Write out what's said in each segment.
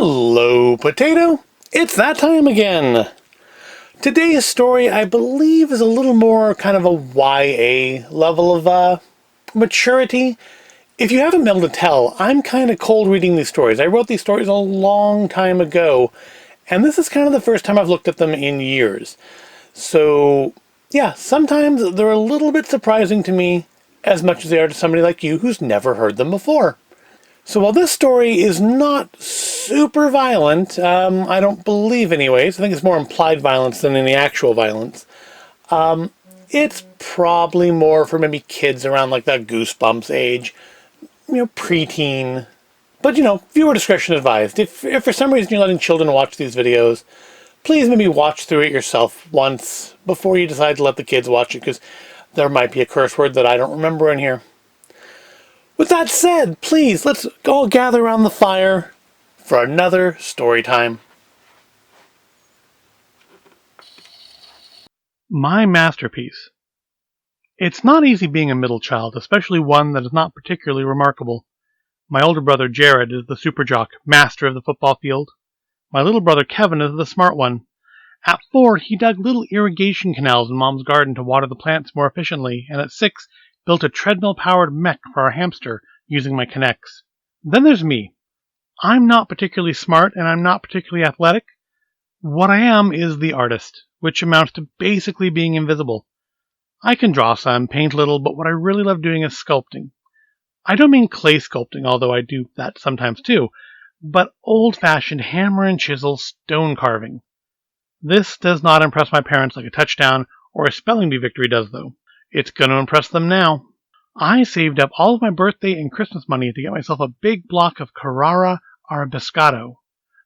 Hello, Potato! It's that time again! Today's story, I believe, is a little more kind of a YA level of maturity. If you haven't been able to tell, I'm kind of cold reading these stories. I wrote these stories a long time ago, and this is kind of the first time I've looked at them in years. So, yeah, sometimes they're a little bit surprising to me, as much as they are to somebody like you who's never heard them before. So while this story is not super violent, I don't believe anyways, I think it's more implied violence than any actual violence, it's probably more for maybe kids around like that Goosebumps age, preteen. But, viewer discretion advised. If for some reason you're letting children watch these videos, please maybe watch through it yourself once before you decide to let the kids watch it, because there might be a curse word that I don't remember in here. With that said, please, let's all gather around the fire for another story time. My masterpiece. It's not easy being a middle child, especially one that is not particularly remarkable. My older brother Jared is the super jock, master of the football field. My little brother Kevin is the smart one. At 4, he dug little irrigation canals in Mom's garden to water the plants more efficiently, and at 6, built a treadmill-powered mech for our hamster using my Kinects. Then there's me. I'm not particularly smart, and I'm not particularly athletic. What I am is the artist, which amounts to basically being invisible. I can draw some, paint a little, but what I really love doing is sculpting. I don't mean clay sculpting, although I do that sometimes too, but old-fashioned hammer and chisel stone carving. This does not impress my parents like a touchdown or a spelling bee victory does, though. It's going to impress them now. I saved up all of my birthday and Christmas money to get myself a big block of Carrara Arabiscato,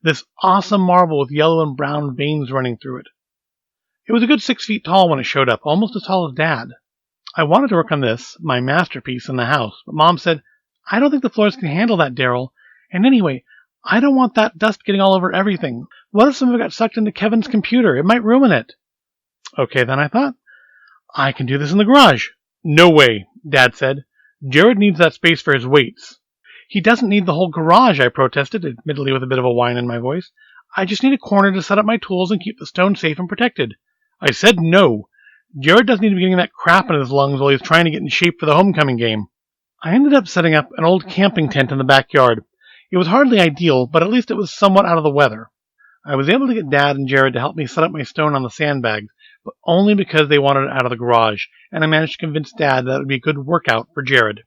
this awesome marble with yellow and brown veins running through it. It was a good 6 feet tall when it showed up, almost as tall as Dad. I wanted to work on this, my masterpiece, in the house, but Mom said, "I don't think the floors can handle that, Daryl. And anyway, I don't want that dust getting all over everything. What if some of it got sucked into Kevin's computer? It might ruin it." Okay, then, I thought, I can do this in the garage. "No way," Dad said. "Jared needs that space for his weights." "He doesn't need the whole garage," I protested, admittedly with a bit of a whine in my voice. "I just need a corner to set up my tools and keep the stone safe and protected." I said no. Jared doesn't need to be getting that crap in his lungs while he's trying to get in shape for the homecoming game. I ended up setting up an old camping tent in the backyard. It was hardly ideal, but at least it was somewhat out of the weather. I was able to get Dad and Jared to help me set up my stone on the sandbags, but only because they wanted it out of the garage, and I managed to convince Dad that it would be a good workout for Jared.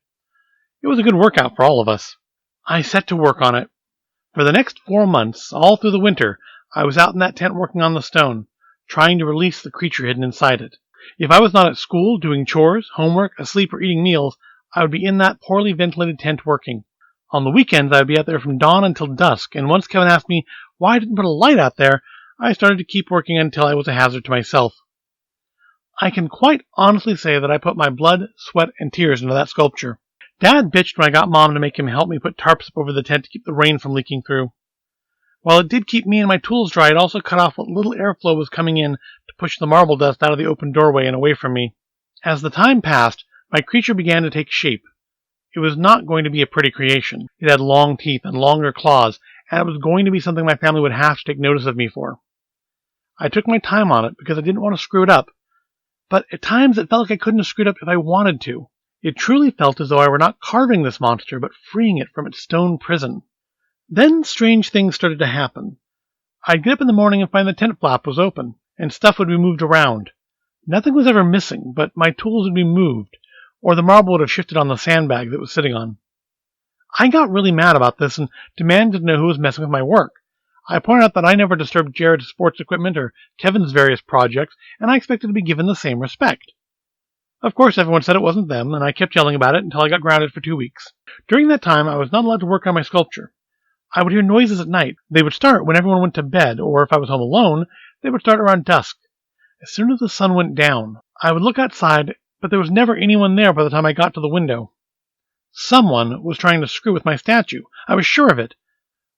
It was a good workout for all of us. I set to work on it. For the next 4 months, all through the winter, I was out in that tent working on the stone, trying to release the creature hidden inside it. If I was not at school, doing chores, homework, asleep, or eating meals, I would be in that poorly ventilated tent working. On the weekends, I would be out there from dawn until dusk, and once Kevin asked me why I didn't put a light out there, I started to keep working until I was a hazard to myself. I can quite honestly say that I put my blood, sweat, and tears into that sculpture. Dad bitched when I got Mom to make him help me put tarps up over the tent to keep the rain from leaking through. While it did keep me and my tools dry, it also cut off what little airflow was coming in to push the marble dust out of the open doorway and away from me. As the time passed, my creature began to take shape. It was not going to be a pretty creation. It had long teeth and longer claws, and it was going to be something my family would have to take notice of me for. I took my time on it because I didn't want to screw it up, but at times it felt like I couldn't have screwed up if I wanted to. It truly felt as though I were not carving this monster, but freeing it from its stone prison. Then strange things started to happen. I'd get up in the morning and find the tent flap was open, and stuff would be moved around. Nothing was ever missing, but my tools would be moved, or the marble would have shifted on the sandbag that it was sitting on. I got really mad about this and demanded to know who was messing with my work. I pointed out that I never disturbed Jared's sports equipment or Kevin's various projects, and I expected to be given the same respect. Of course, everyone said it wasn't them, and I kept yelling about it until I got grounded for 2 weeks. During that time, I was not allowed to work on my sculpture. I would hear noises at night. They would start when everyone went to bed, or if I was home alone, they would start around dusk. As soon as the sun went down, I would look outside, but there was never anyone there by the time I got to the window. Someone was trying to screw with my statue. I was sure of it.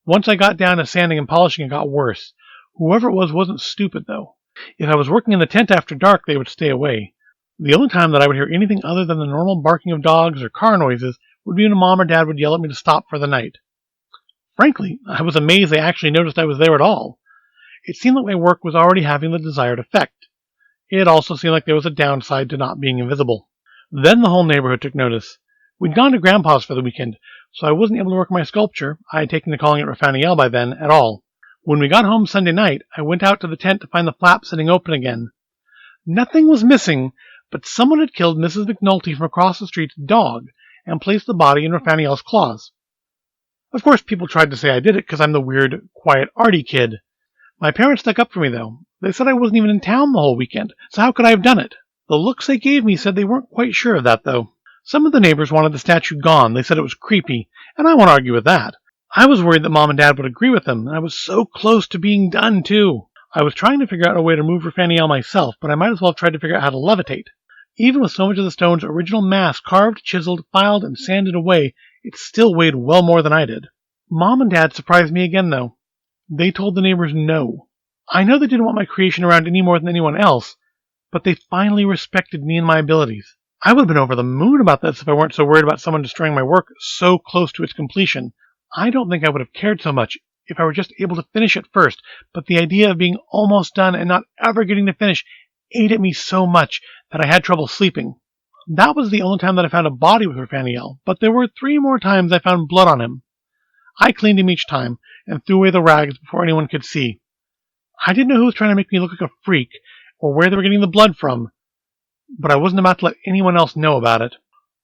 Once I got down to sanding and polishing, it got worse. Whoever it was wasn't stupid, though. If I was working in the tent after dark, they would stay away. The only time that I would hear anything other than the normal barking of dogs or car noises would be when Mom or Dad would yell at me to stop for the night. Frankly, I was amazed they actually noticed I was there at all. It seemed like my work was already having the desired effect. It also seemed like there was a downside to not being invisible. Then the whole neighborhood took notice. We'd gone to Grandpa's for the weekend, so I wasn't able to work my sculpture, I had taken to calling it Raphael by then, at all. When we got home Sunday night, I went out to the tent to find the flap sitting open again. Nothing was missing, but someone had killed Mrs. McNulty from across the street's dog and placed the body in Raphael's claws. Of course, people tried to say I did it because I'm the weird, quiet, arty kid. My parents stuck up for me, though. They said I wasn't even in town the whole weekend, so how could I have done it? The looks they gave me said they weren't quite sure of that, though. Some of the neighbors wanted the statue gone. They said it was creepy, and I won't argue with that. I was worried that Mom and Dad would agree with them, and I was so close to being done, too. I was trying to figure out a way to move Raphael myself, but I might as well have tried to figure out how to levitate. Even with so much of the stone's original mass carved, chiseled, filed, and sanded away, it still weighed well more than I did. Mom and Dad surprised me again, though. They told the neighbors no. I know they didn't want my creation around any more than anyone else, but they finally respected me and my abilities. I would have been over the moon about this if I weren't so worried about someone destroying my work so close to its completion. I don't think I would have cared so much if I were just able to finish it first, but the idea of being almost done and not ever getting to finish ate at me so much that I had trouble sleeping. That was the only time that I found a body with Raphael, but there were 3 more times I found blood on him. I cleaned him each time and threw away the rags before anyone could see. I didn't know who was trying to make me look like a freak or where they were getting the blood from, but I wasn't about to let anyone else know about it.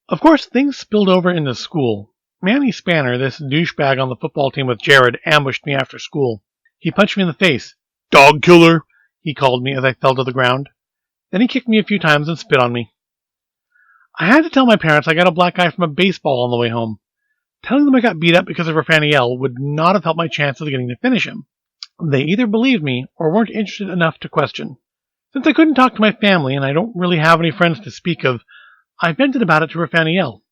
Of course, things spilled over into school. Manny Spanner, this douchebag on the football team with Jared, ambushed me after school. He punched me in the face. "Dog killer," he called me as I fell to the ground. Then he kicked me a few times and spit on me. I had to tell my parents I got a black eye from a baseball on the way home. Telling them I got beat up because of Raphael would not have helped my chances of getting to finish him. They either believed me or weren't interested enough to question. Since I couldn't talk to my family and I don't really have any friends to speak of, I vented about it to Raphael.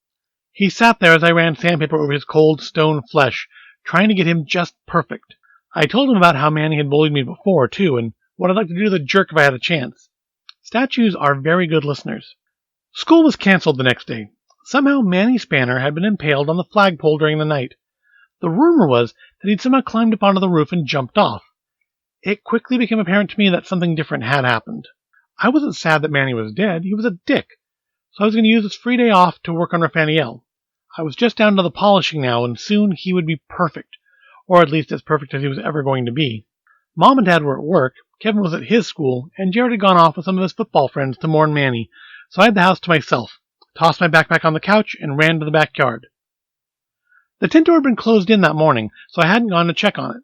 He sat there as I ran sandpaper over his cold stone flesh, trying to get him just perfect. I told him about how Manny had bullied me before, too, and what I'd like to do to the jerk if I had a chance. Statues are very good listeners. School was canceled the next day. Somehow Manny Spanner had been impaled on the flagpole during the night. The rumor was that he'd somehow climbed up onto the roof and jumped off. It quickly became apparent to me that something different had happened. I wasn't sad that Manny was dead. He was a dick. So I was going to use this free day off to work on Raphael. I was just down to the polishing now, and soon he would be perfect, or at least as perfect as he was ever going to be. Mom and Dad were at work, Kevin was at his school, and Jared had gone off with some of his football friends to mourn Manny, so I had the house to myself, tossed my backpack on the couch, and ran to the backyard. The tent door had been closed in that morning, so I hadn't gone to check on it.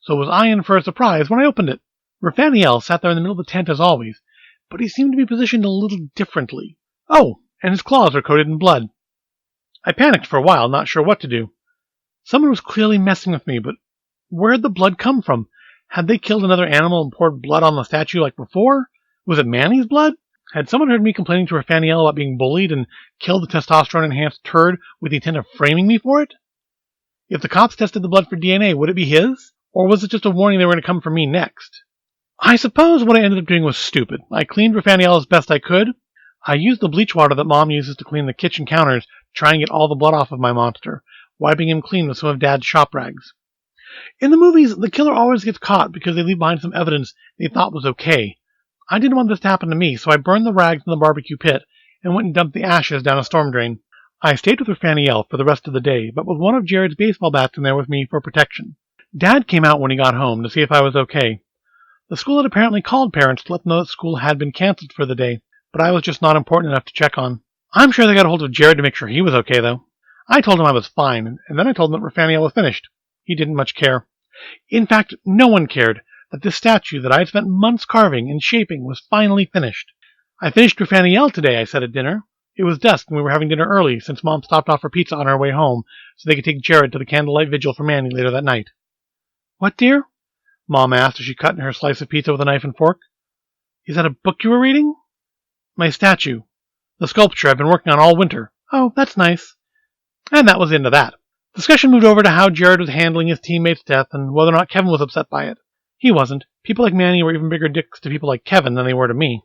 So was I in for a surprise when I opened it. Raphael sat there in the middle of the tent as always, but he seemed to be positioned a little differently. Oh, and his claws were coated in blood. I panicked for a while, not sure what to do. Someone was clearly messing with me, but where had the blood come from? Had they killed another animal and poured blood on the statue like before? Was it Manny's blood? Had someone heard me complaining to Raphael about being bullied and killed the testosterone-enhanced turd with the intent of framing me for it? If the cops tested the blood for DNA, would it be his? Or was it just a warning they were going to come for me next? I suppose what I ended up doing was stupid. I cleaned Raphael as best I could. I used the bleach water that Mom uses to clean the kitchen counters to try and get all the blood off of my monster, wiping him clean with some of Dad's shop rags. In the movies, the killer always gets caught because they leave behind some evidence they thought was okay. I didn't want this to happen to me, so I burned the rags in the barbecue pit and went and dumped the ashes down a storm drain. I stayed with Raphael for the rest of the day, but with one of Jared's baseball bats in there with me for protection. Dad came out when he got home to see if I was okay. The school had apparently called parents to let them know that school had been canceled for the day, but I was just not important enough to check on. I'm sure they got a hold of Jared to make sure he was okay, though. I told him I was fine, and then I told him that Raphael was finished. He didn't much care. In fact, no one cared that this statue that I had spent months carving and shaping was finally finished. I finished Raphael today, I said at dinner. It was dusk and we were having dinner early since Mom stopped off for pizza on her way home so they could take Jared to the candlelight vigil for Manny later that night. What, dear? Mom asked as she cut in her slice of pizza with a knife and fork. Is that a book you were reading? My statue. The sculpture I've been working on all winter. Oh, that's nice. And that was the end of that. Discussion moved over to how Jared was handling his teammate's death and whether or not Kevin was upset by it. He wasn't. People like Manny were even bigger dicks to people like Kevin than they were to me.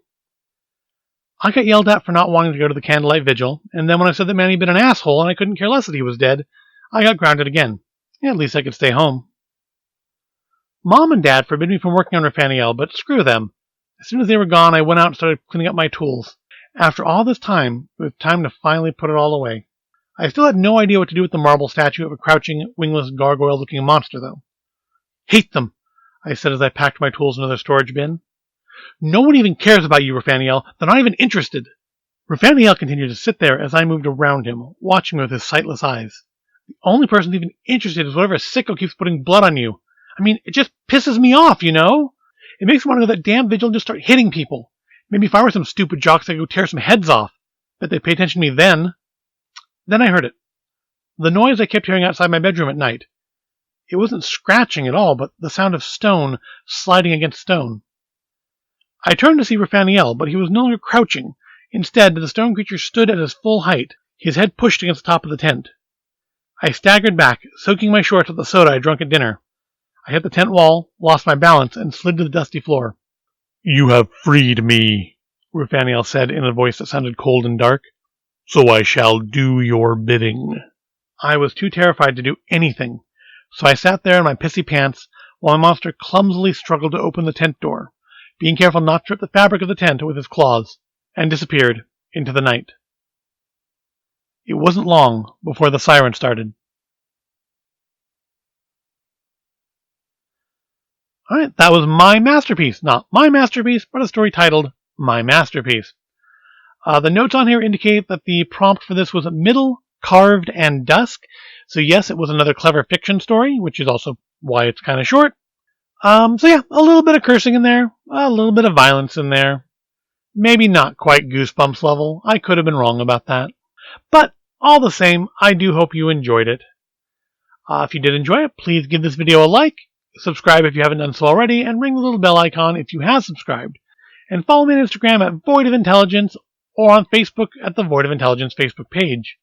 I got yelled at for not wanting to go to the candlelight vigil, and then when I said that Manny had been an asshole and I couldn't care less that he was dead, I got grounded again. Yeah, at least I could stay home. Mom and Dad forbid me from working on Raphaniel, but screw them. As soon as they were gone, I went out and started cleaning up my tools. After all this time, it was time to finally put it all away. I still had no idea what to do with the marble statue of a crouching, wingless, gargoyle-looking monster, though. Hate them, I said as I packed my tools in another storage bin. No one even cares about you, Raphaniel. They're not even interested. Raphaniel continued to sit there as I moved around him, watching me with his sightless eyes. The only person even interested is whatever sicko keeps putting blood on you. I mean, it just pisses me off, you know? It makes me want to go to that damn vigil and just start hitting people. Maybe if I were some stupid jocks, I could go tear some heads off. Bet they'd pay attention to me then. Then I heard it. The noise I kept hearing outside my bedroom at night. It wasn't scratching at all, but the sound of stone sliding against stone. I turned to see Raphaniel, but he was no longer crouching. Instead, the stone creature stood at his full height, his head pushed against the top of the tent. I staggered back, soaking my shorts with the soda I drank at dinner. I hit the tent wall, lost my balance, and slid to the dusty floor. You have freed me, Raphaniel said in a voice that sounded cold and dark. So I shall do your bidding. I was too terrified to do anything, so I sat there in my pissy pants while my monster clumsily struggled to open the tent door, being careful not to rip the fabric of the tent with his claws, and disappeared into the night. It wasn't long before the siren started. Alright, that was my masterpiece. Not my masterpiece, but a story titled My Masterpiece. The notes on here indicate that the prompt for this was middle, carved, and dusk. So yes, it was another clever fiction story, which is also why it's kind of short. So yeah, a little bit of cursing in there, a little bit of violence in there. Maybe not quite Goosebumps level. I could have been wrong about that. But all the same, I do hope you enjoyed it. If you did enjoy it, please give this video a like, subscribe if you haven't done so already, and ring the little bell icon if you have subscribed. And follow me on Instagram at Void of Intelligence or on Facebook at the Void of Intelligence Facebook page.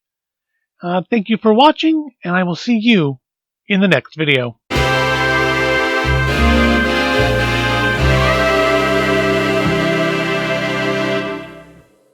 Thank you for watching, and I will see you in the next video.